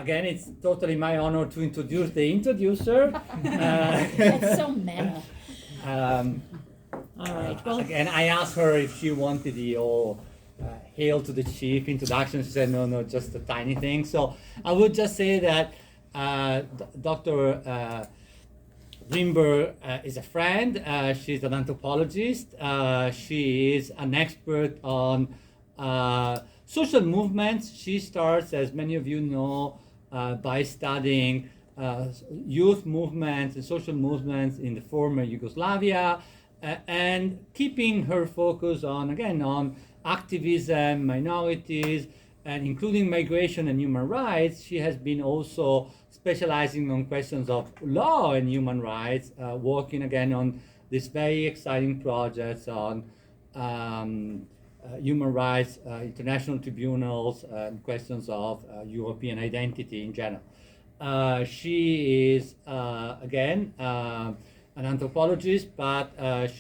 Again, it's totally my honor to introduce the introducer. That's so meta. All right, well- again, I asked her if she wanted the whole hail to the chief introduction. She said, no, just a tiny thing. So I would just say that Dr. Greenberg is a friend. She's an anthropologist. She is an expert on social movements. She starts, as many of you know, by studying youth movements and social movements in the former Yugoslavia, and keeping her focus on, again, on activism, minorities, and including migration and human rights. She has been also specializing on questions of law and human rights, working again on these very exciting projects on human rights, international tribunals, and questions of European identity in general. She is, again, an anthropologist, but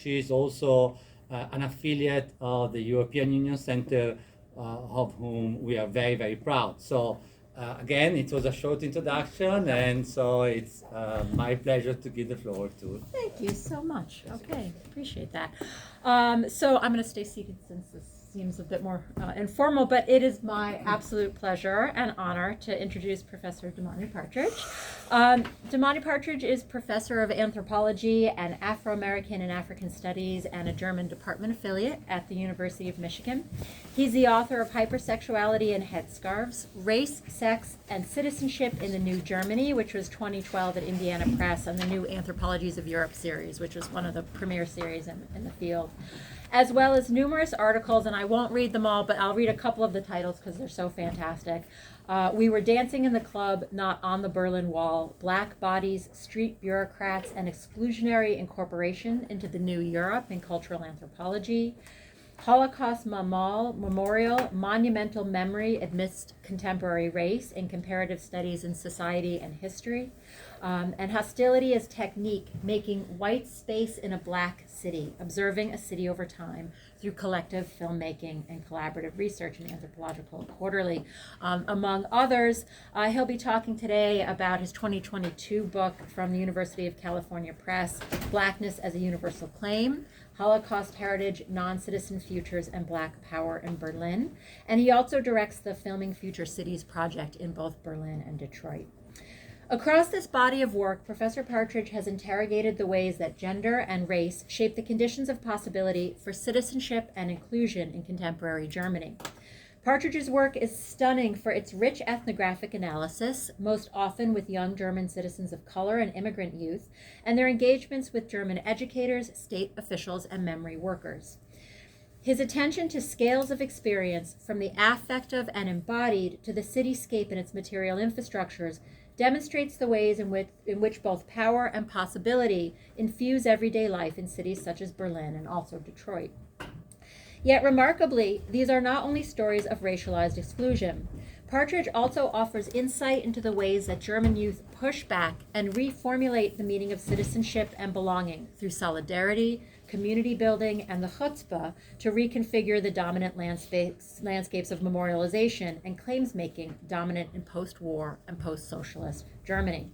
she's also an affiliate of the European Union Center, of whom we are very, very proud. So again, it was a short introduction, and so it's my pleasure to give the floor to. Thank you so much. Okay, appreciate that. So I'm going to stay seated since this seems a bit more informal, but it is my absolute pleasure and honor to introduce Professor Damani Partridge. Damani Partridge is Professor of Anthropology and Afro-American and African Studies and a German department affiliate at the University of Michigan. He's the author of Hypersexuality and Headscarves, Race, Sex, and Citizenship in the New Germany, which was 2012 at Indiana Press, and the new Anthropologies of Europe series, which was one of the premier series in the field, as well as numerous articles, and I won't read them all, but I'll read a couple of the titles because they're so fantastic. We Were Dancing in the Club, Not on the Berlin Wall, Black Bodies, Street Bureaucrats, and Exclusionary Incorporation into the New Europe in Cultural Anthropology. Holocaust Memorial, Monumental Memory Amidst Contemporary Race in Comparative Studies in Society and History. And Hostility as Technique, Making White Space in a Black City, Observing a City Over Time through Collective Filmmaking and Collaborative Research in Anthropological Quarterly. Among others, he'll be talking today about his 2022 book from the University of California Press, Blackness as a Universal Claim, Holocaust Heritage, Non-Citizen Futures, and Black Power in Berlin. And he also directs the Filming Future Cities project in both Berlin and Detroit. Across this body of work, Professor Partridge has interrogated the ways that gender and race shape the conditions of possibility for citizenship and inclusion in contemporary Germany. Partridge's work is stunning for its rich ethnographic analysis, most often with young German citizens of color and immigrant youth, and their engagements with German educators, state officials, and memory workers. His attention to scales of experience, from the affective and embodied to the cityscape and its material infrastructures, demonstrates the ways in which both power and possibility infuse everyday life in cities such as Berlin and also Detroit. Yet remarkably, these are not only stories of racialized exclusion. Partridge also offers insight into the ways that German youth push back and reformulate the meaning of citizenship and belonging through solidarity, community building, and the chutzpah to reconfigure the dominant landscapes of memorialization and claims making dominant in post-war and post-socialist Germany.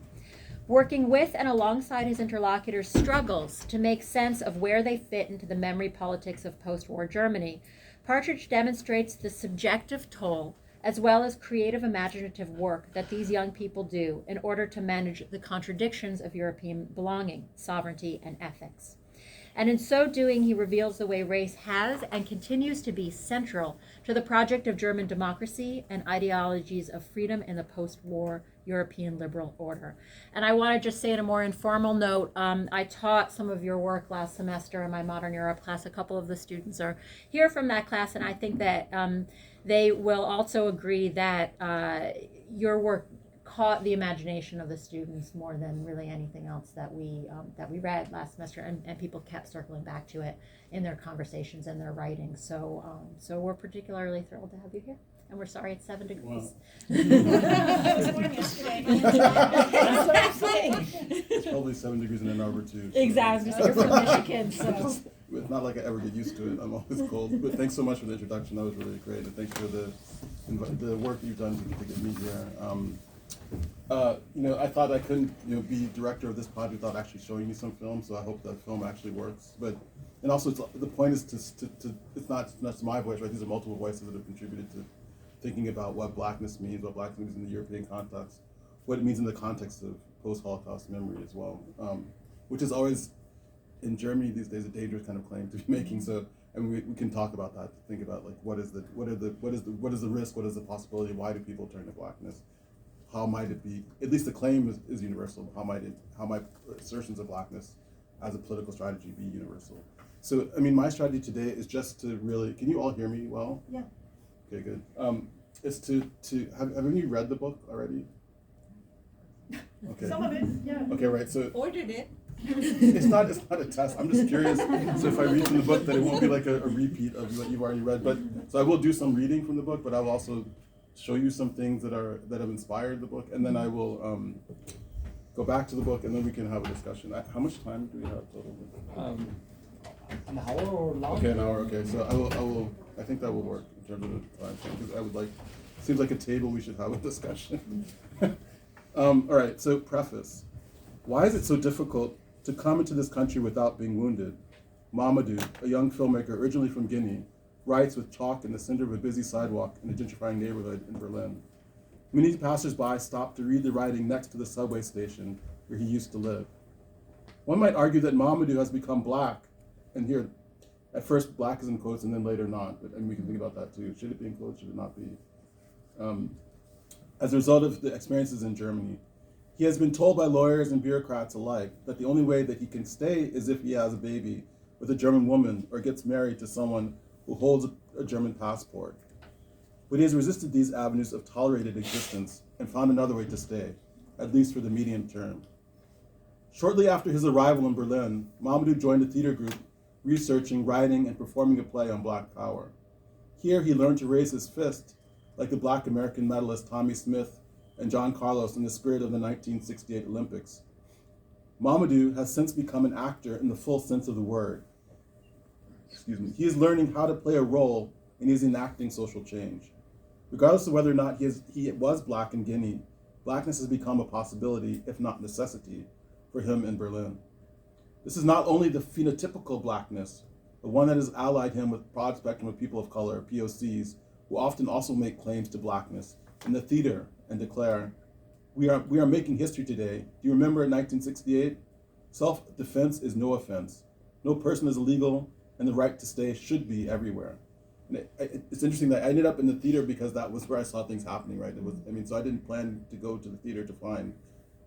Working with and alongside his interlocutors' struggles to make sense of where they fit into the memory politics of post-war Germany, Partridge demonstrates the subjective toll as well as creative imaginative work that these young people do in order to manage the contradictions of European belonging, sovereignty, and ethics. And in so doing, he reveals the way race has and continues to be central to the project of German democracy and ideologies of freedom in the post-war European liberal order. And I want to just say in a more informal note, I taught some of your work last semester in my Modern Europe class. A couple of the students are here from that class, and I think that they will also agree that your work caught the imagination of the students more than really anything else that we read last semester, and people kept circling back to it in their conversations and their writing. So we're particularly thrilled to have you here, and we're sorry it's 7 degrees. Wow. It was warm yesterday. That's what I'm saying. It's probably 7 degrees in Ann Arbor too. So. Exactly. You're from Michigan, so. It's not like I ever get used to it. I'm always cold. But thanks so much for the introduction. That was really great. And thanks for the work that you've done to get me here. I thought I couldn't, be director of this project without actually showing you some film. So I hope that film actually works. And also, the point is to it's not just my voice, right? These are multiple voices that have contributed to thinking about what Blackness means, what Blackness means in the European context, what it means in the context of post-Holocaust memory as well, which is always in Germany these days a dangerous kind of claim to be making. So, and we can talk about that. Think about like what is the risk, what is the possibility, why do people turn to Blackness? How might it be? At least the claim is universal. How might assertions of Blackness as a political strategy be universal? So, I mean, my strategy today is just to really. Can you all hear me well? Yeah. Okay, good. Is to have any of you read the book already? Okay. Some of it, yeah. Okay, right. So Ordered it. it's not a test. I'm just curious. So if I read from the book, that it won't be like a repeat of what you've already read. But so I will do some reading from the book, but I will also show you some things that have inspired the book, and then I will go back to the book, and then we can have a discussion. How much time do we have total? An hour or longer? Okay, an hour. Okay, so I will. I think that will work in terms of the time frame, because I would like. Seems like a table we should have a discussion. All right. So preface. Why is it so difficult to come into this country without being wounded? Mamadou, a young filmmaker originally from Guinea, writes with chalk in the center of a busy sidewalk in a gentrifying neighborhood in Berlin. Many passers-by stop to read the writing next to the subway station where he used to live. One might argue that Mamadou has become black, and here, at first black is in quotes and then later not, and we can think about that too. Should it be in quotes, should it not be? As a result of the experiences in Germany. He has been told by lawyers and bureaucrats alike that the only way that he can stay is if he has a baby with a German woman or gets married to someone who holds a German passport. But he has resisted these avenues of tolerated existence and found another way to stay, at least for the medium term. Shortly after his arrival in Berlin, Mamadou joined a theater group researching, writing, and performing a play on Black power. Here he learned to raise his fist like the Black American medalist Tommy Smith and John Carlos in the spirit of the 1968 Olympics. Mamadou has since become an actor in the full sense of the word. He is learning how to play a role, and he is enacting social change. Regardless of whether or not he was black in Guinea, blackness has become a possibility, if not necessity, for him in Berlin. This is not only the phenotypical blackness, but one that has allied him with a broad spectrum of people of color, POCs, who often also make claims to blackness in the theater and declare, we are making history today. Do you remember in 1968? Self-defense is no offense. No person is illegal, and the right to stay should be everywhere. And it's interesting that I ended up in the theater because that was where I saw things happening, right? So I didn't plan to go to the theater to find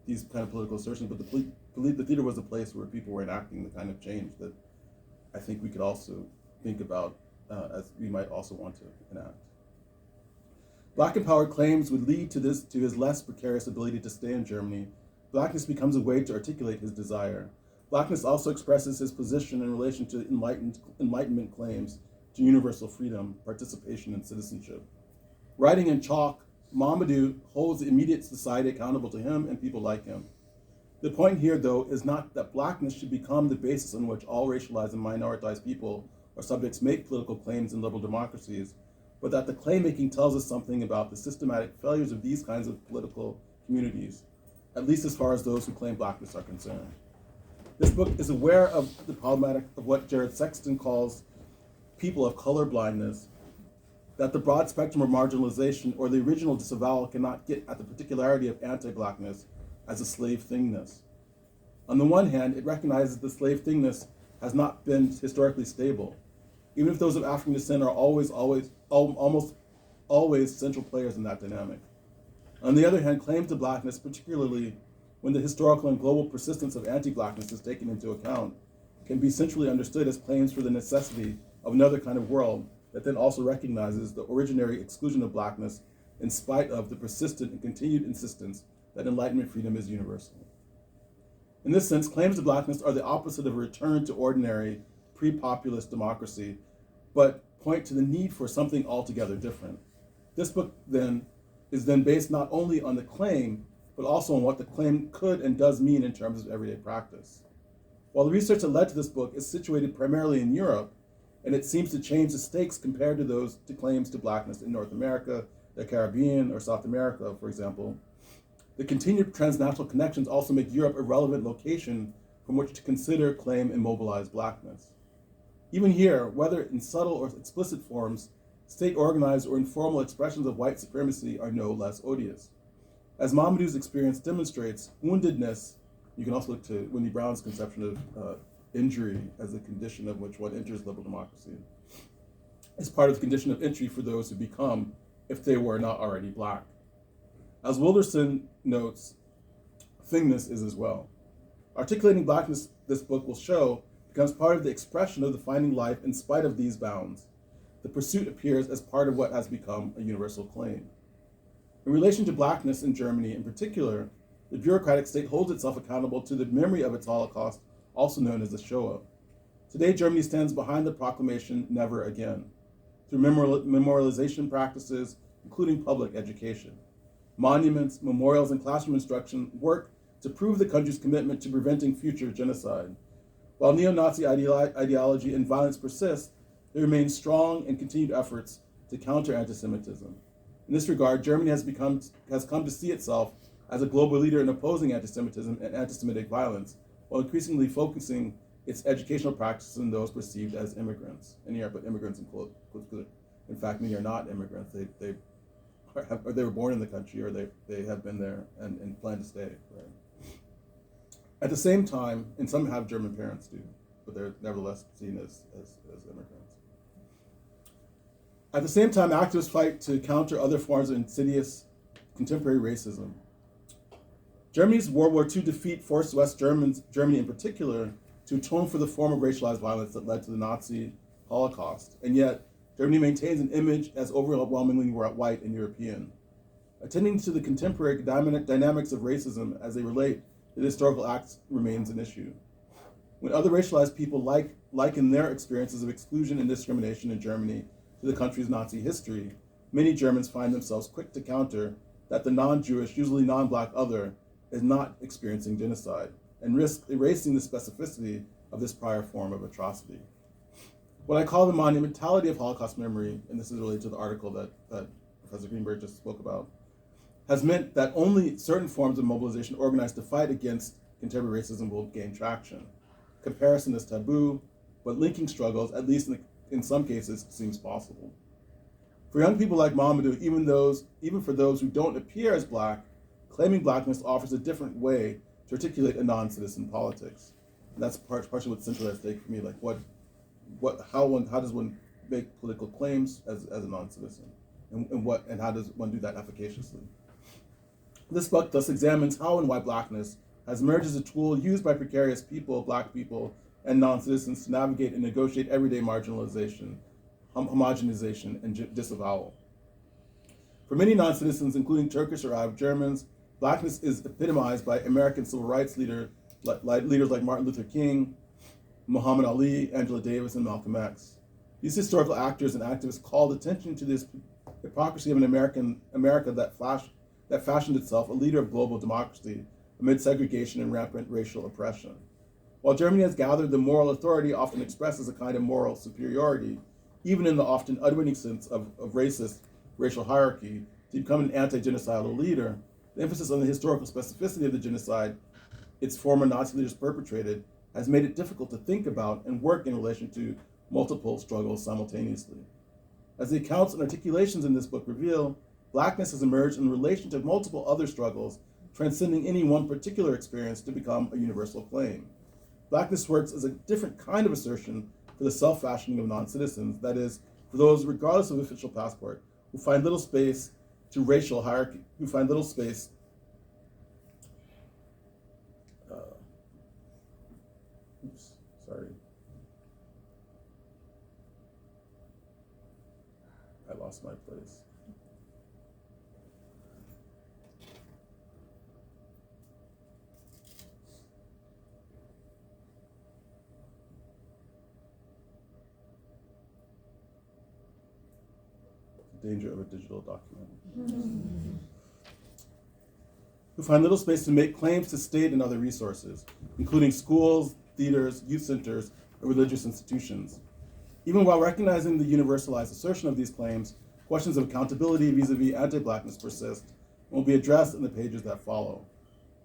these kind of political assertions, but the theater was a place where people were enacting the kind of change that I think we could also think about as we might also want to enact. Black empowered claims would lead to his less precarious ability to stay in Germany. Blackness becomes a way to articulate his desire. Blackness also expresses his position in relation to Enlightenment claims to universal freedom, participation, and citizenship. Writing in chalk, Mamadou holds the immediate society accountable to him and people like him. The point here, though, is not that blackness should become the basis on which all racialized and minoritized people or subjects make political claims in liberal democracies, but that the claim-making tells us something about the systematic failures of these kinds of political communities, at least as far as those who claim blackness are concerned. This book is aware of the problematic of what Jared Sexton calls people of color blindness, that the broad spectrum of marginalization or the original disavowal cannot get at the particularity of anti-blackness as a slave thingness. On the one hand, it recognizes the slave thingness has not been historically stable, even if those of African descent are almost always central players in that dynamic. On the other hand, claims to blackness, particularly when the historical and global persistence of anti-blackness is taken into account, can be centrally understood as claims for the necessity of another kind of world that then also recognizes the originary exclusion of blackness in spite of the persistent and continued insistence that Enlightenment freedom is universal. In this sense, claims to blackness are the opposite of a return to ordinary pre-populist democracy, but point to the need for something altogether different. This book then is based not only on the claim, but also on what the claim could and does mean in terms of everyday practice. While the research that led to this book is situated primarily in Europe, and it seems to change the stakes compared to those to claims to blackness in North America, the Caribbean, or South America, for example, The continued transnational connections also make Europe a relevant location from which to consider, claim, and mobilize Blackness. Even here, whether in subtle or explicit forms, state-organized or informal expressions of white supremacy are no less odious. As Mamadou's experience demonstrates, woundedness, you can also look to Wendy Brown's conception of injury as a condition of which one enters liberal democracy, is part of the condition of entry for those who become, if they were not already Black. As Wilderson notes, thingness is as well. Articulating Blackness, this book will show, becomes part of the expression of the finding life in spite of these bounds. The pursuit appears as part of what has become a universal claim. In relation to Blackness in Germany in particular, the bureaucratic state holds itself accountable to the memory of its Holocaust, also known as the Shoah. Today, Germany stands behind the proclamation, "Never Again," through memorialization practices, including public education. Monuments, memorials, and classroom instruction work to prove the country's commitment to preventing future genocide. While neo-Nazi ideology and violence persist, there remain strong and continued efforts to counter anti-Semitism. In this regard, Germany has come to see itself as a global leader in opposing anti-Semitism and anti-Semitic violence, while increasingly focusing its educational practices on those perceived as immigrants. And here I put immigrants in quotes. In fact, many are not immigrants. They were born in the country, or they have been there and plan to stay. Right? At the same time, and some have German parents too, but they're nevertheless seen as immigrants. At the same time, activists fight to counter other forms of insidious contemporary racism. Germany's World War II defeat forced West Germany in particular, to atone for the form of racialized violence that led to the Nazi Holocaust. And yet, Germany maintains an image as overwhelmingly white and European. Attending to the contemporary dynamics of racism as they relate to the historical acts remains an issue. When other racialized people liken their experiences of exclusion and discrimination in Germany to the country's Nazi history, many Germans find themselves quick to counter that the non-Jewish, usually non-Black other, is not experiencing genocide, and risk erasing the specificity of this prior form of atrocity. What I call the monumentality of Holocaust memory, and this is related to the article that Professor Greenberg just spoke about, has meant that only certain forms of mobilization organized to fight against contemporary racism will gain traction. Comparison is taboo, but linking struggles, at least in some cases, seems possible. For young people like Mamadou, even for those who don't appear as Black, claiming Blackness offers a different way to articulate a non-citizen politics. And that's partially what's central at stake for me. Like how does one make political claims as a non-citizen, and how does one do that efficaciously? This book thus examines how and why Blackness has emerged as a tool used by precarious people, Black people, and non-citizens to navigate and negotiate everyday marginalization, homogenization, and disavowal. For many non-citizens, including Turkish or Arab Germans, Blackness is epitomized by American civil rights leaders like Martin Luther King, Muhammad Ali, Angela Davis, and Malcolm X. These historical actors and activists called attention to this hypocrisy of an America that fashioned itself a leader of global democracy amid segregation and rampant racial oppression. While Germany has gathered the moral authority often expressed as a kind of moral superiority, even in the often unwitting sense of racist racial hierarchy, to become an anti-genocidal leader, the emphasis on the historical specificity of the genocide its former Nazi leaders perpetrated has made it difficult to think about and work in relation to multiple struggles simultaneously. As the accounts and articulations in this book reveal, Blackness has emerged in relation to multiple other struggles, transcending any one particular experience to become a universal claim. Blackness works as a different kind of assertion for the self-fashioning of non-citizens, that is, for those, regardless of official passport, who find little space to racial hierarchy, who find little space I lost my place. The danger of a digital document. Who find little space to make claims to state and other resources, including schools, theaters, youth centers, or religious institutions. Even while recognizing the universalized assertion of these claims, questions of accountability vis-a-vis anti-Blackness persist, and will be addressed in the pages that follow.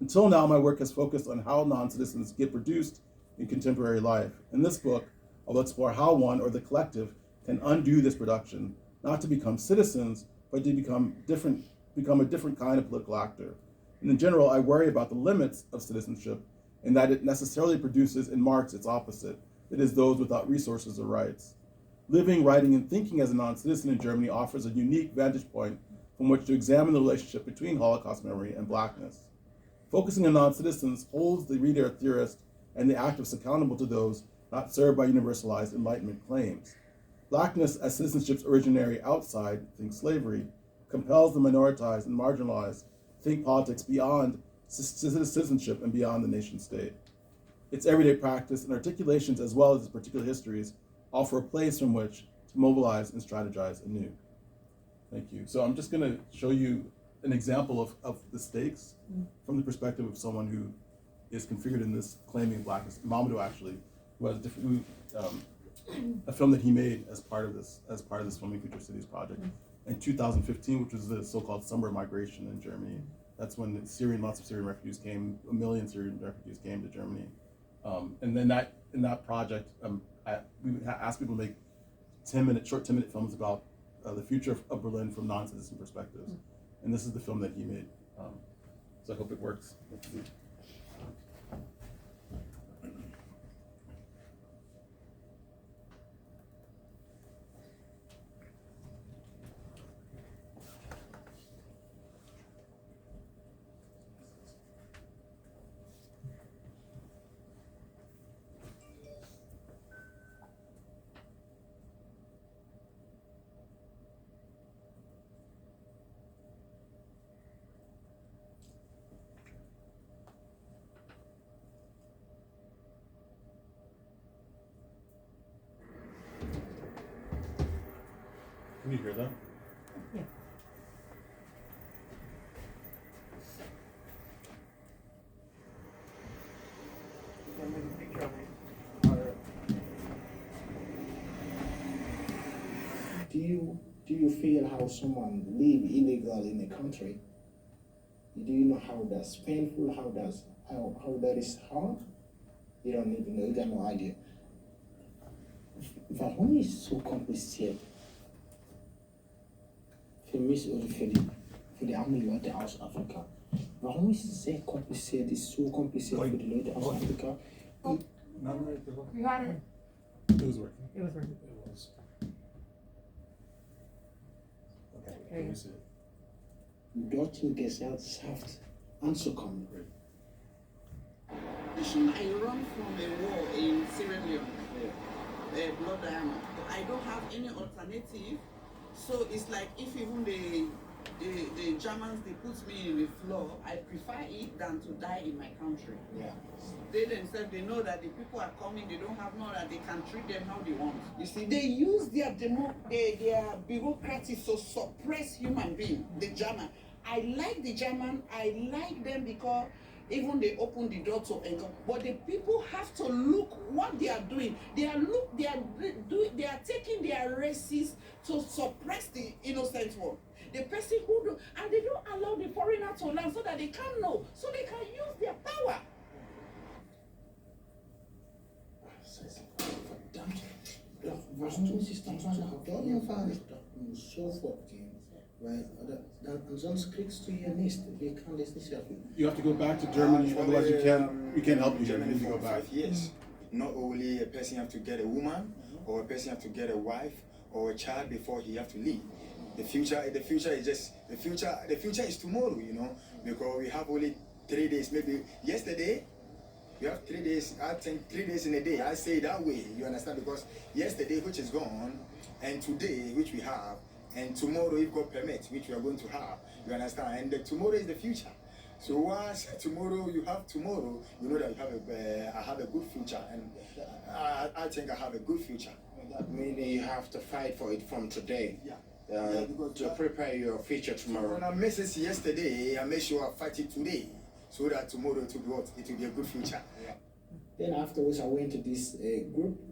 Until now, my work has focused on how non-citizens get produced in contemporary life. In this book, I will explore how one or the collective can undo this production, not to become citizens, but to become a different kind of political actor. And in general, I worry about the limits of citizenship in that it necessarily produces and marks its opposite, that is, those without resources or rights. Living, writing, and thinking as a non-citizen in Germany offers a unique vantage point from which to examine the relationship between Holocaust memory and Blackness. Focusing on non-citizens holds the reader, theorist, and the activists accountable to those not served by universalized Enlightenment claims. Blackness as citizenship's originary outside, think slavery, compels the minoritized and marginalized to think politics beyond citizenship and beyond the nation state. Its everyday practice and articulations, as well as its particular histories, offer a place from which to mobilize and strategize anew. Thank you. So I'm just going to show you an example of the stakes from the perspective of someone who is configured in this claiming Blackness. Mamadou actually, who has a film that he made as part of this Filming Future Cities project in 2015, which was the so-called summer migration in Germany. That's when lots of Syrian refugees came. 1 million Syrian refugees came to Germany, and then in that project, we would ask people to make short 10-minute films about the future of Berlin from non-citizen perspectives, and this is the film that he made. So I hope it works. Let's see. Can you hear that? Yeah. Do you feel how someone live illegal in a country? Do you know how that's painful? How that is hard? You don't even know. You got no idea. Warum ist so kompliziert? Für mich oder für die armen Leute aus Afrika. Warum ist es sehr kompliziert? Ist so kompliziert für die Leute aus Afrika? Not right. You got it? It was working. It was working. It was. Okay. There you Can go. you see it? Dorthin Gesellschaft anzukommen. Great. I run from a war in Sierra Leone, blood diamond. I don't have any alternative, so it's like if even the Germans, they put me in the floor, I prefer it than to die in my country. Yeah. They themselves, they know that the people are coming, they don't have more, that they can treat them how they want. You see, they use their bureaucracy to suppress human beings, the German. I like the German, I like them because even they open the door to enter. But the people have to look what they are doing. They are taking their races to suppress the innocent one. The person who do, and they don't allow the foreigner to learn so that they can know, so they can use their power. Verdammt. Doch, warum muss ich dann so Dortmund fahren? Ich muss sofort gehen. Weil, ansonsten kriegst du hier nichts. Wir kann das nicht helfen. You have to go back to Germany, otherwise we can't help you. You Germany need to for go back. 5 years. Not only a person have to get a woman, or a person have to get a wife or a child before he have to leave. The future is just the future is tomorrow, you know, because we have only 3 days. Maybe yesterday we have 3 days. I think 3 days in a day. I say it that way. You understand? Because yesterday, which is gone, and today, which we have, and tomorrow, if God permits, which we are going to have. You understand? And tomorrow is the future. So once tomorrow you have tomorrow, you know that you have I have a good future, and I think I have a good future. That means you have to fight for it from today. Yeah. Because to prepare your future tomorrow. When I miss it yesterday, I make sure I fight it today, so that tomorrow it will be what? It will be a good future. Yeah. Then afterwards, I went to this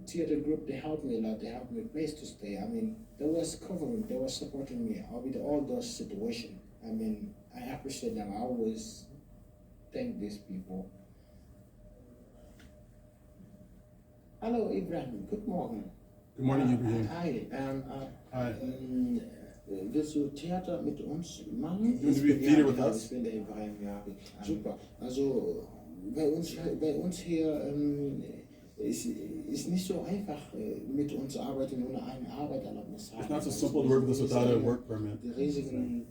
theater group. They helped me a lot. They helped me a place to stay. I mean, they was covering, they was supporting me with all those situations. I mean, I appreciate them. I always thank these people. Hallo Ibrahim, good morning. Good morning, Ibrahim. Hi, Hi. willst du Theater mit uns machen? You want to be theater with us? Ich bin der Ibrahim, ja. Super. Also bei uns hier ist nicht so einfach mit uns zu arbeiten ohne eine Arbeitserlaubnis. It's not so simple to work with us without a work permit. Die riesigen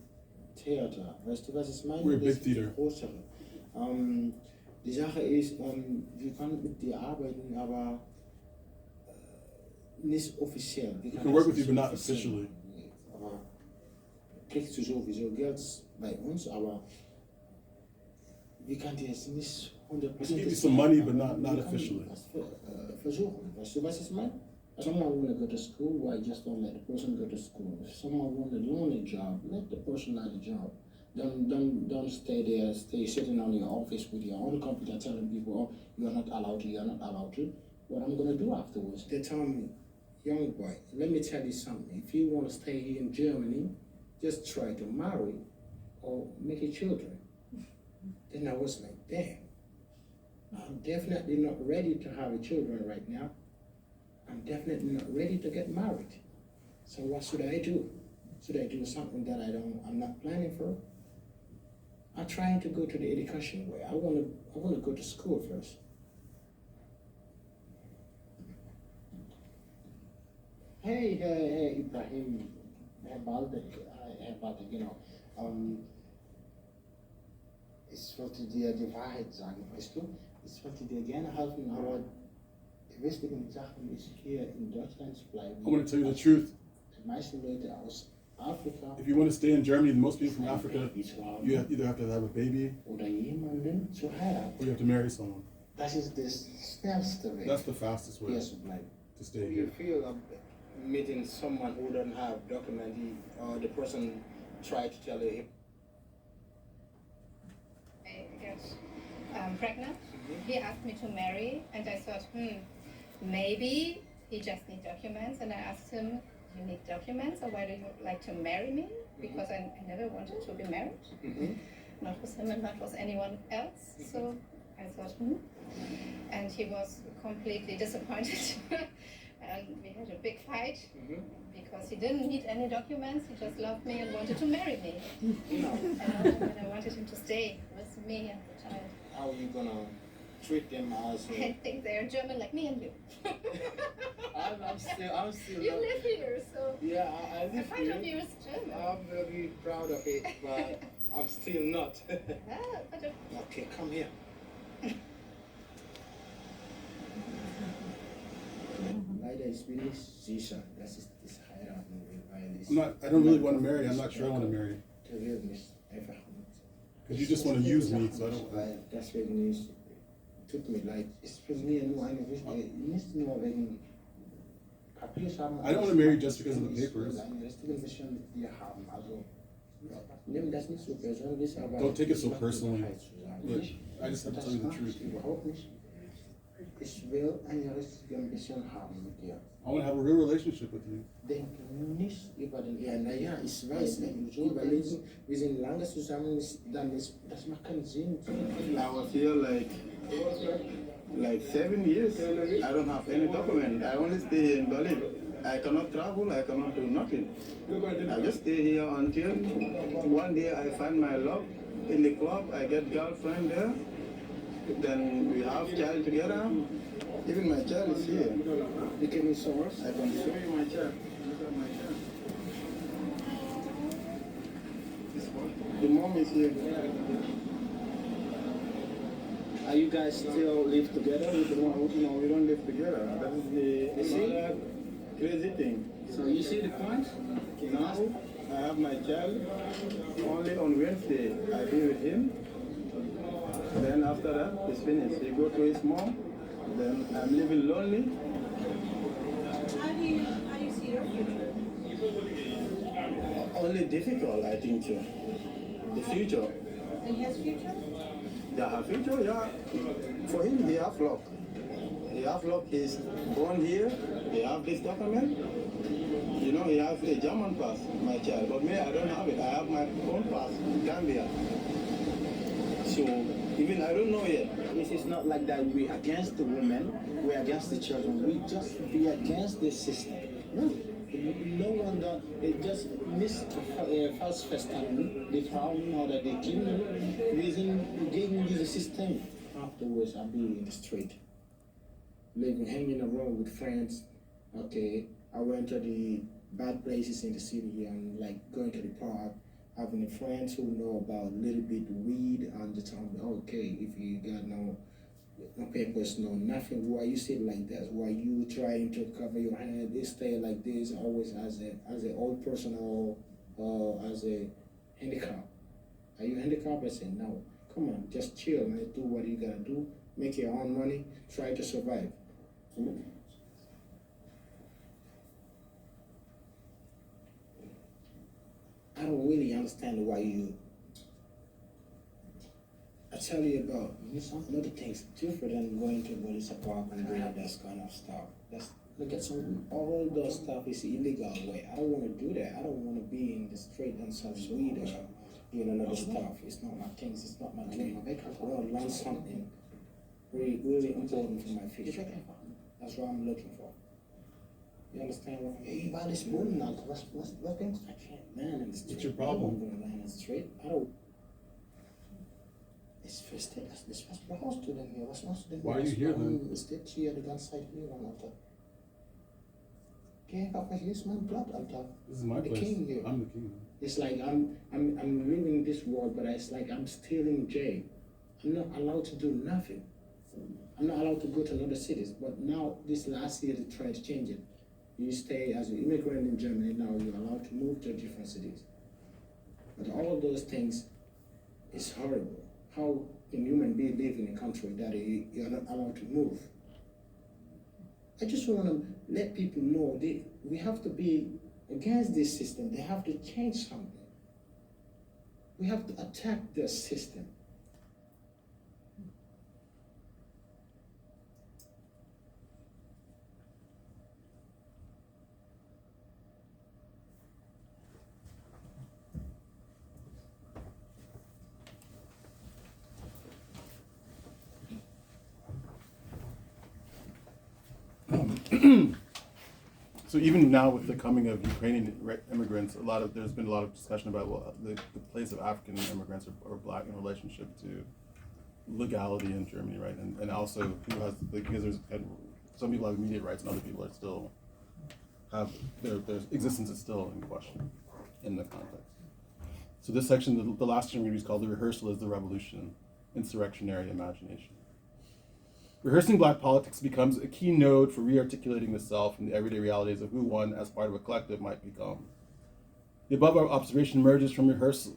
Theater, weißt du, was ich meine? We're a big Das theater. Größere. Die Sache ist, wir können mit dir arbeiten, aber nicht offiziell. We can work with you, but not officially. Aber kriegst du sowieso Geld bei uns, aber wir können dir jetzt nicht 100%. We can give you some money, but not Wir können officially. das versuchen. Weißt du, was ich meine? Someone want to go to school, why just don't let the person go to school? If someone want to learn a job, let the person learn a job. Don't stay there, stay sitting on your office with your own computer telling people, oh, you're not allowed to, you're not allowed to. What I'm gonna do afterwards? They tell me, young boy, let me tell you something. If you want to stay here in Germany, just try to marry or make a children. Then I was like, damn, I'm definitely not ready to have a children right now. I'm definitely not ready to get married. So what should I do? Should I do something that I'm not planning for? I'm trying to go to the education way. I wanna go to school first. Hey, Ibrahim, Herr Balde, genau. Ich wollte dir die Wahrheit sagen, weißt du? Ich wollte dir gerne helfen, aber die wichtigen Sachen ist hier in Deutschland zu bleiben. I want to tell you the truth. Die meisten Leute aus Afrika If you want to stay in Germany, most people from Africa, Baby zu haben you either have to have a baby oder jemanden zu heiraten. or you have to marry someone. Das ist das schnellste Weg, That's the fastest way hier zu bleiben. to stay Do you here. feel meeting someone who doesn't have document, or the person tried to tell you? I got pregnant. He asked me to marry, and I thought, maybe he just needs documents. And I asked him, you need documents, or why do you like to marry me? Because I never wanted to be married, not with him and not with anyone else. So I thought, and he was completely disappointed. And we had a big fight because he didn't need any documents. He just loved me and wanted to marry me. And I wanted him to stay with me and the child. How are you gonna treat them as? I think they are German like me and you. I'm still. You live here, so Yeah, I a live part here. of you is German. I'm very proud of it, but I'm still not. But Okay, come here. Leider, ich bin nicht sicher, dass ich das heiraten will, weil I don't really want to marry. I'm not sure I want to marry. Der will mich einfach nicht. Because you just want to use me, so I don't. Weil deswegen nicht, tut mir leid, ist für mich nur eine wichtige, nicht nur wegen Papiers haben. I don't want to marry just because of the Ich will papers. eine richtige Mission mit dir haben, also nimm das nicht so persönlich, aber Don't take it so ich mag die personally. Wahrheit zu sagen. But I just have to Das tell you the mag truth. ich überhaupt nicht. Ich will eine richtige Mission haben mit dir. I want to have a real relationship with you. Denke nicht über den, ja, naja, ich weiß, wenn du so überlegst, wir sind lange zusammen, das macht keinen Sinn. I was here like 7 years. I don't have any document. I only stay in Berlin. I cannot travel. I cannot do nothing. I just stay here until one day I find my love in the club. I get girlfriend there. Then we have child together. Even my child is here. You can be source. I can show you my child. Look at my child. The mom is here. Are you guys still live together with the mom? No, we don't live together. That is the another crazy thing. So you see the point? Now I have my child. Only on Wednesday I be with him. Then after that it's finished. He go to his mom. Then I'm living lonely. How do you see your future? Only difficult, I think so. The future. And his future? Yeah, future, yeah. For him, he have luck. He have luck. He's born here. He have this document. You know, he has a German pass, my child, but me, I don't have it. I have my own pass, Gambia. So, even I don't know yet. It's not like that we're against the women, we're against the children. We just be against the system. No one that it just miss false verstanden. Die Frauen oder die Kinder, wir sind gegen dieses System. Afterwards, I'll be in the street, living, hanging around with friends. Okay, I went to the bad places in the city and like going to the park, having friends who know about a little bit weed and they tell me, okay, if you got no papers, no nothing, why you sit like that? Why you trying to cover your head? They stay like this always as an old person or as a handicap. Are you handicapped? I say no. Come on, just chill, man. Do what you gotta do. Make your own money. Try to survive. I don't really understand why you. I tell you about another things different than going to police park and doing that kind of stuff. Look at some all those stuff is illegal way. I don't want to do that. I don't want to be in the street and sell weed or other stuff. It's not my things. It's not my dream. I want to learn something really, really important for my future. That's what I'm looking for. You understand what I'm saying? Hey, this morning now, what things? I can't land in the street. What's your problem? I'm going to land in the street. I don't. It's first thing. This was my student here. What's my student? Why are you here then? Is that here, the gun side here, one of the. Okay, I use my blood on top. This is my the place. king here. I'm the king. It's like I'm living this world, but it's like I'm still in jail. I'm not allowed to do nothing. I'm not allowed to go to other cities. But now, this last year, they tried to change it. You stay as an immigrant in Germany, now you're allowed to move to different cities. But all of those things is horrible. How can human being live in a country that you're not allowed to move? I just want to let people know we have to be against this system. They have to change something. We have to attack the system. So even now with the coming of Ukrainian immigrants, there's been a lot of discussion about the place of African immigrants or black in relationship to legality in Germany, right? And also who has, because some people have immediate rights and other people are still have their existence is still in question in the context. So this section, the last section is called "The Rehearsal is the Revolution: Insurrectionary Imagination." Rehearsing black politics becomes a key node for re-articulating the self and the everyday realities of who one, as part of a collective, might become. The above observation emerges from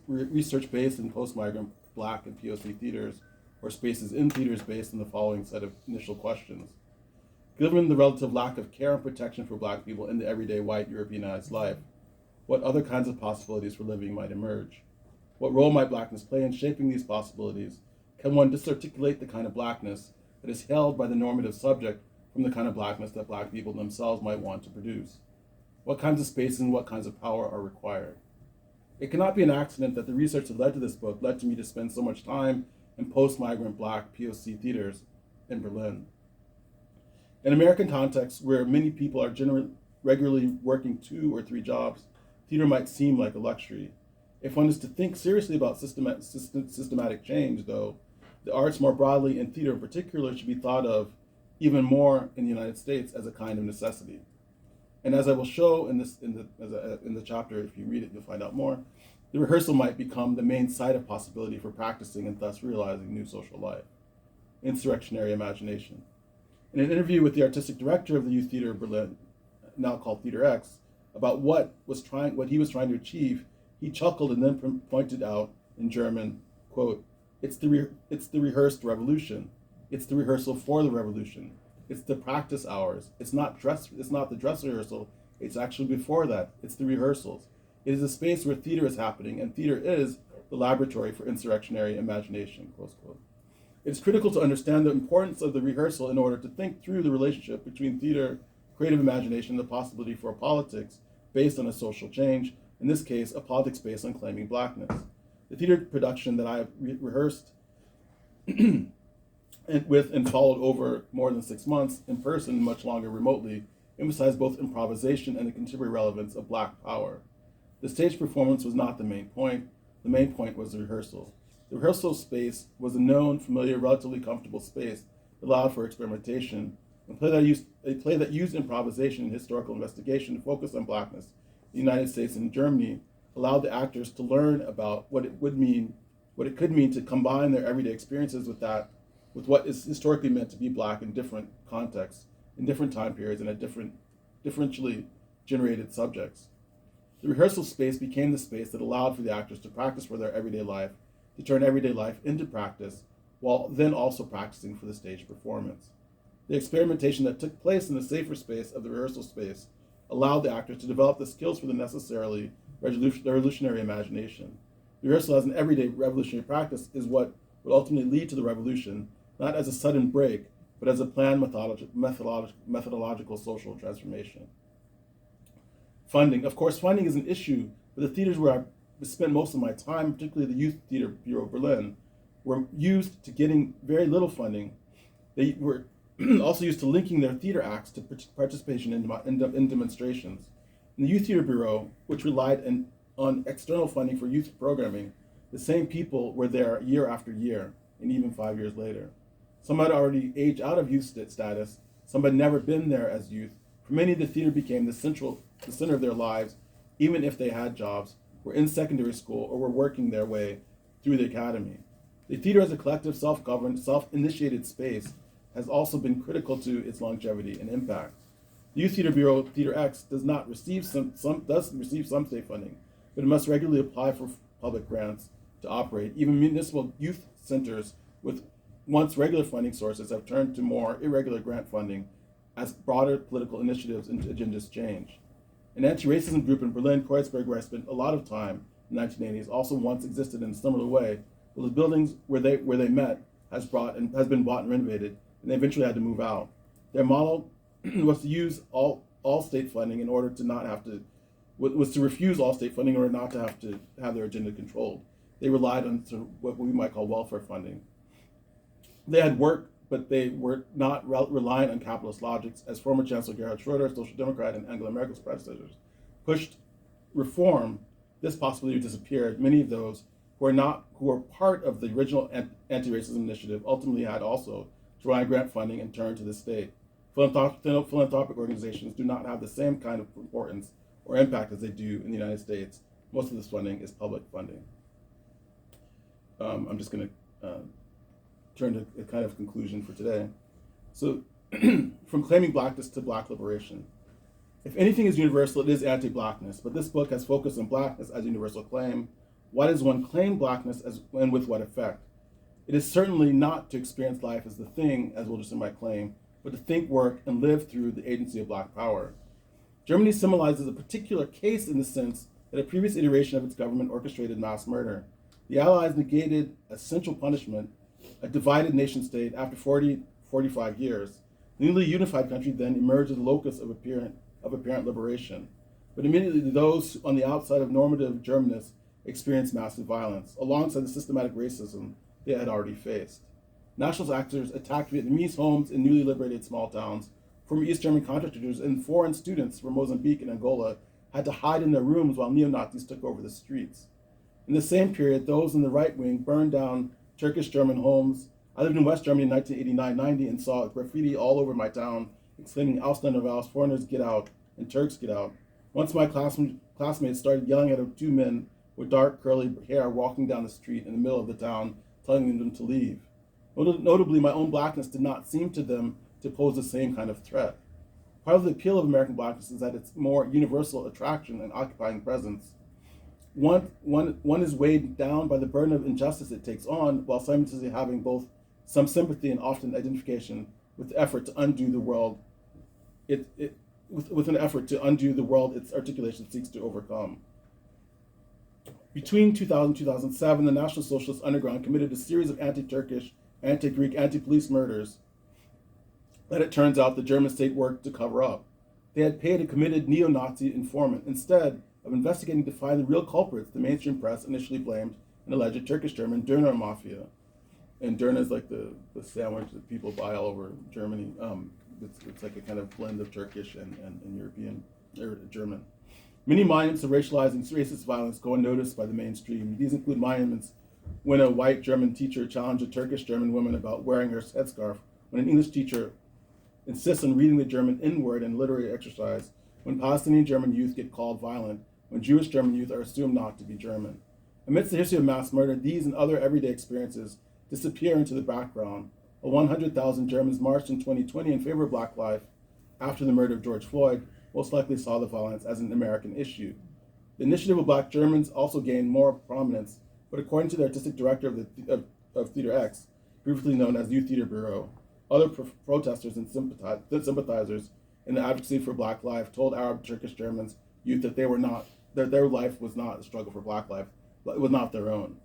research based in post-migrant black and POC theaters, or spaces in theaters based on the following set of initial questions. Given the relative lack of care and protection for black people in the everyday white Europeanized life, what other kinds of possibilities for living might emerge? What role might blackness play in shaping these possibilities? Can one disarticulate the kind of blackness that is held by the normative subject from the kind of blackness that black people themselves might want to produce? What kinds of spaces and what kinds of power are required? It cannot be an accident that the research that led to this book led to me to spend so much time in post-migrant black POC theaters in Berlin. In American contexts, where many people are regularly working 2 or 3 jobs, theater might seem like a luxury. If one is to think seriously about systematic change, though, the arts more broadly, and theater in particular, should be thought of even more in the United States as a kind of necessity. And as I will show in the chapter, if you read it, you'll find out more, the rehearsal might become the main site of possibility for practicing and thus realizing new social life. Insurrectionary imagination. In an interview with the artistic director of the Youth Theater of Berlin, now called Theater X, about what he was trying to achieve, he chuckled and then pointed out in German, quote, It's the rehearsed revolution. It's the rehearsal for the revolution. It's the practice hours. It's not the dress rehearsal. It's actually before that. It's the rehearsals. It is a space where theater is happening, and theater is the laboratory for insurrectionary imagination, close quote. It's critical to understand the importance of the rehearsal in order to think through the relationship between theater, creative imagination, and the possibility for politics based on a social change, in this case, a politics based on claiming blackness. The theater production that I rehearsed and followed over more than 6 months in person, much longer remotely, emphasized both improvisation and the contemporary relevance of Black power. The stage performance was not the main point. The main point was the rehearsal. The rehearsal space was a known, familiar, relatively comfortable space that allowed for experimentation. A play that used improvisation and historical investigation to focus on Blackness in the United States and Germany allowed the actors to learn about what it could mean to combine their everyday experiences with what is historically meant to be Black in different contexts, in different time periods, and at differentially generated subjects. The rehearsal space became the space that allowed for the actors to practice for their everyday life, to turn everyday life into practice, while then also practicing for the stage performance. The experimentation that took place in the safer space of the rehearsal space allowed the actors to develop the skills for the necessarily revolutionary imagination. The rehearsal as an everyday revolutionary practice is what would ultimately lead to the revolution, not as a sudden break, but as a planned methodological social transformation. Funding. Of course, funding is an issue, but the theaters where I spent most of my time, particularly the Youth Theater Bureau of Berlin, were used to getting very little funding. They were also used to linking their theater acts to participation in demonstrations. In the Youth Theater Bureau, which relied on external funding for youth programming, the same people were there year after year, and even 5 years later. Some had already aged out of youth status, some had never been there as youth. For many, the theater became the center of their lives, even if they had jobs, were in secondary school, or were working their way through the academy. The theater as a collective, self-governed, self-initiated space has also been critical to its longevity and impact. The Youth Theater Bureau, Theater X, does receive some state funding, but it must regularly apply for public grants to operate. Even municipal youth centers with once regular funding sources have turned to more irregular grant funding as broader political initiatives and agendas change. An anti-racism group in Berlin, Kreuzberg, where I spent a lot of time in the 1980s, also once existed in a similar way. Well, the buildings where they met has been bought and renovated, and they eventually had to move out. Their model was to use all state funding in order to not have to, was to refuse all state funding in order not to have their agenda controlled. They relied on sort of what we might call welfare funding. They had work, but they were not reliant on capitalist logics, as former Chancellor Gerhard Schroeder, Social Democrat, and Angela Merkel's predecessors pushed reform. This possibility disappeared. Many of those who were part of the original anti-racism initiative ultimately had also to rely on grant funding and turn to the state. Philanthropic organizations do not have the same kind of importance or impact as they do in the United States. Most of this funding is public funding. I'm just going to turn to a kind of conclusion for today. So, from claiming Blackness to Black liberation. If anything is universal, it is anti-Blackness, but this book has focused on Blackness as a universal claim. Why does one claim Blackness and with what effect? It is certainly not to experience life as the thing, as will just in my claim, but to think, work, and live through the agency of Black power. Germany symbolizes a particular case in the sense that a previous iteration of its government orchestrated mass murder. The Allies negated essential punishment, a divided nation state after 45 years. The newly unified country then emerged as a locus of apparent liberation. But immediately those on the outside of normative Germanists experienced massive violence, alongside the systematic racism they had already faced. Nationalist actors attacked Vietnamese homes in newly liberated small towns. Former East German contractors and foreign students from Mozambique and Angola had to hide in their rooms while neo-Nazis took over the streets. In the same period, those in the right wing burned down Turkish German homes. I lived in West Germany in 1989-90 and saw graffiti all over my town, exclaiming Ausländer raus, foreigners get out, and Turks get out. Once my classmates started yelling at two men with dark curly hair walking down the street in the middle of the town, telling them to leave. Notably, my own Blackness did not seem to them to pose the same kind of threat. Part of the appeal of American Blackness is that its more universal attraction and occupying presence. One is weighed down by the burden of injustice it takes on, while simultaneously having both some sympathy and often identification with the effort to undo the world. With an effort to undo the world its articulation seeks to overcome. Between 2000 and 2007, the National Socialist Underground committed a series of anti-Turkish, anti-Greek, anti-police murders that it turns out the German state worked to cover up. They had paid a committed neo-Nazi informant instead of investigating to find the real culprits the mainstream press initially blamed an alleged Turkish-German Döner mafia. And Döner is like the sandwich that people buy all over Germany. It's like a kind of blend of Turkish and European or German. Many monuments of racialized and racist violence go unnoticed by the mainstream. These include monuments when a white German teacher challenged a Turkish German woman about wearing her headscarf, when an English teacher insists on reading the German N-word in literary exercise, when Palestinian German youth get called violent, when Jewish German youth are assumed not to be German. Amidst the history of mass murder, these and other everyday experiences disappear into the background. While 100,000 Germans marched in 2020 in favor of Black life after the murder of George Floyd, most likely saw the violence as an American issue. The initiative of Black Germans also gained more prominence, but according to the artistic director of Theater X, previously known as Youth Theater Bureau, other protesters and sympathizers in the advocacy for Black life told Arab Turkish Germans youth that their life was not a struggle for Black life, but it was not their own.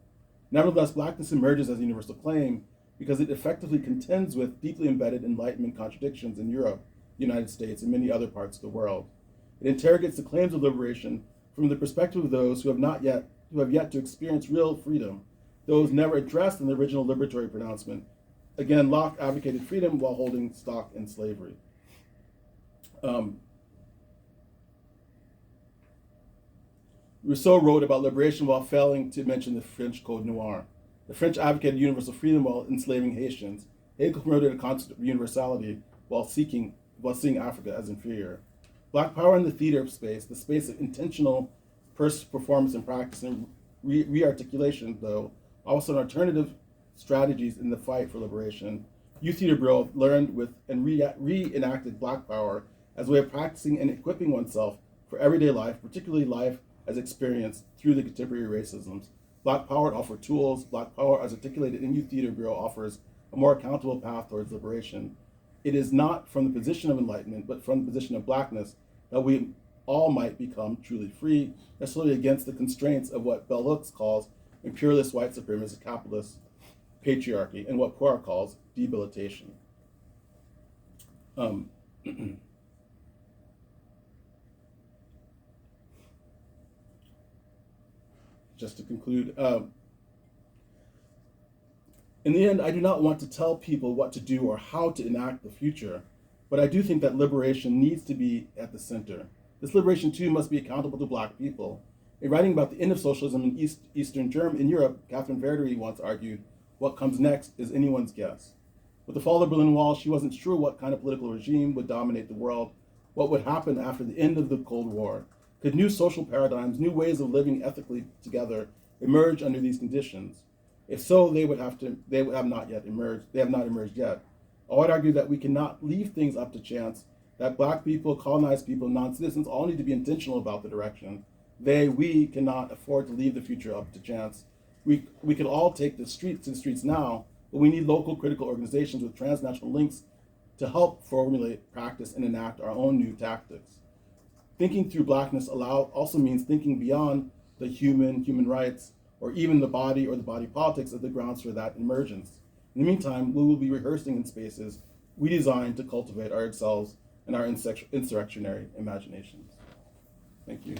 Nevertheless, Blackness emerges as a universal claim because it effectively contends with deeply embedded Enlightenment contradictions in Europe, the United States, and many other parts of the world. It interrogates the claims of liberation from the perspective of those who have yet to experience real freedom, those never addressed in the original liberatory pronouncement. Again, Locke advocated freedom while holding stock in slavery. Rousseau wrote about liberation while failing to mention the French Code Noir. The French advocated universal freedom while enslaving Haitians. Hegel promoted a concept of universality while seeing Africa as inferior. Black power in the theater space, the space of intentional performance and practice and re-articulation, though, also an alternative strategies in the fight for liberation. Youth Theater Bureau learned with and reenacted Black power as a way of practicing and equipping oneself for everyday life, particularly life as experienced through the contemporary racisms. Black power offered tools. Black power, as articulated in Youth Theater Bureau, offers a more accountable path towards liberation. It is not from the position of enlightenment, but from the position of Blackness that we all might become truly free, necessarily against the constraints of what Bell Hooks calls imperialist white supremacist capitalist patriarchy and what Poir calls debilitation. Just to conclude, in the end, I do not want to tell people what to do or how to enact the future, but I do think that liberation needs to be at the center. This liberation, too, must be accountable to Black people. In writing about the end of socialism in Eastern Germany, in Europe, Catherine Verdery once argued, "What comes next is anyone's guess." With the fall of the Berlin Wall, she wasn't sure what kind of political regime would dominate the world, what would happen after the end of the Cold War. Could new social paradigms, new ways of living ethically together emerge under these conditions? If so, they have not emerged yet. I would argue that we cannot leave things up to chance, that Black people, colonized people, non-citizens all need to be intentional about the direction. We cannot afford to leave the future up to chance. We could all take the streets now, but we need local critical organizations with transnational links to help formulate, practice, and enact our own new tactics. Thinking through Blackness also means thinking beyond the human rights, or even the body or the body politics as the grounds for that emergence. In the meantime, we will be rehearsing in spaces we designed to cultivate ourselves and our insurrectionary imaginations. Thank you.